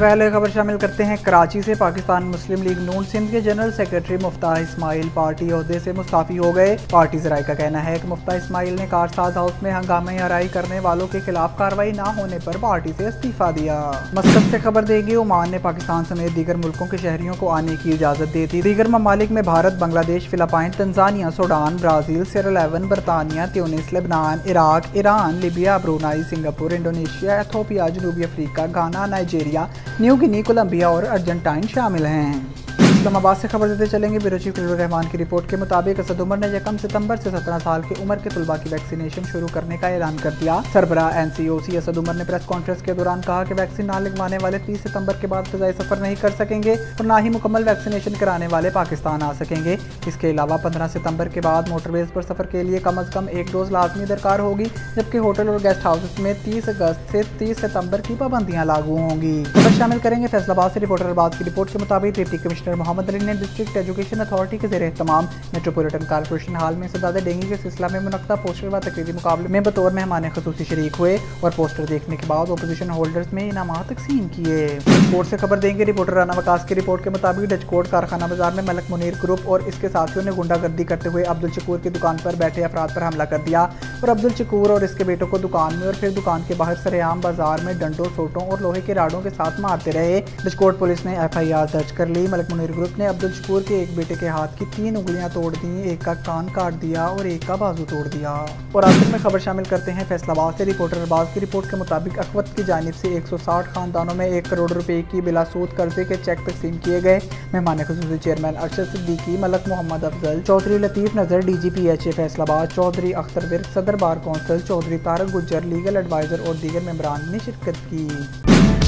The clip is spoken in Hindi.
पहले खबर शामिल करते हैं कराची से। पाकिस्तान मुस्लिम लीग नून सिंध के जनरल सेक्रेटरी मुफ्ताह इस्माइल पार्टी ओहदे से मुस्ताफी हो गए। पार्टी ज़राए का कहना है कि मुफ्ताह इस्माइल ने कारसाज हाउस में हंगामे हराई करने वालों के खिलाफ कार्रवाई न होने पर पार्टी से इस्तीफा दिया। मस्कत से खबर देंगे, ओमान ने पाकिस्तान समेत दीगर मुल्कों के शहरियों को आने की इजाज़त दे दी। दीगर ममालिक में Bharat, Bangladesh, Philippine, Tanzania, Sudan, Brazil, Sierra Leone, बरतानिया, Tunis, Lebanon, Iraq, Iran, Libya, Brunei, Singapore, Indonesia, Ethiopia, जनूबी Africa, Ghana, Nigeria, New Guinea, Colombia और अर्जेंटाइन शामिल हैं। इस्लामाबाद से खबर देते चलेंगे। ब्यूरो चीफ खलीलुर रहमान की रिपोर्ट के मुताबिक असद उमर ने 1 सितंबर से 17 साल की उम्र के तलबा की वैक्सीनेशन शुरू करने का ऐलान कर दिया। सरबराह NCOC असद उमर ने प्रेस कॉन्फ्रेंस के दौरान कहा कि वैक्सीन ना लगवाने वाले 30 सितंबर के बाद फ़िज़ाई सफ़र नहीं कर सकेंगे और ना ही मुकम्मल वैक्सीनेशन कराने वाले पाकिस्तान आ सकेंगे। इसके अलावा 15 सितंबर के बाद मोटरवेज पर सफ़र के लिए कम अज़ कम 1 डोज लाजमी दरकार होगी, जबकि होटल और गेस्ट हाउस में 30 अगस्त से 30 सितंबर की पाबंदियाँ लागू होंगी। खबर शामिल करेंगे फैसलाबाद से। रिपोर्टर अरबाज की रिपोर्ट के मुताबिक डिप्टी कमिश्नर मोहम्मद अली ने डिस्ट्रिक्ट एजुकेशन अथॉरिटी के ज़ेर एहतमाम मेट्रोपॉलिटन कॉर्पोरेशन हॉल में सदादे डेंगू के सिलसिला में मुनक्किदा पोस्टर व तकरीरी मुकाबले में बतौर मेहमान खुसूसी शरीक हुए और पोस्टर देखने के बाद अपोजिशन होल्डर्स में इनामात तकसीम किए। कोर्ट से खबर देंगे। रिपोर्टर राना वकास की रिपोर्ट के मुताबिक डच कोर्ट कारखाना बाजार में मलक मुनीर ग्रुप और इसके साथियों ने गुंडागर्दी करते हुए अब्दुल शकूर की दुकान पर बैठे अफराद पर हमला कर दिया और अब्दुल शकूर और इसके बेटों को दुकान में और फिर दुकान के बाहर सरेआम बाजार में डंडों, सोटों और लोहे के राडों के साथ मारते रहे। डच कोर्ट पुलिस ने FIR दर्ज कर ली। मलक मुनीर ग्रुप ने अब्दुल शकूर के एक बेटे के हाथ की 3 उंगलियां तोड़ दी, एक का कान काट दिया और एक का बाजू तोड़ दिया। और आखिर में खबर शामिल करते हैं फैसलाबाद से। रिपोर्टर अरबाज की रिपोर्ट के मुताबिक अखवत की जानिब से 160 खानदानों में 1 करोड़ रुपए की बिलासूद कर्जे के चेक तकसीम किए गए। मेहमान खुसूसी चेयरमैन अरशद सिद्दीकी, मलक मोहम्मद अफजल, चौधरी लतीफ़ नज़र DGPHA फैसलाबाद, चौधरी अख्तर विर्क, सदर bar council, Chaudhary Tariq Gujjar, legal adviser और दीगर मेंबरान ने शिरकत की।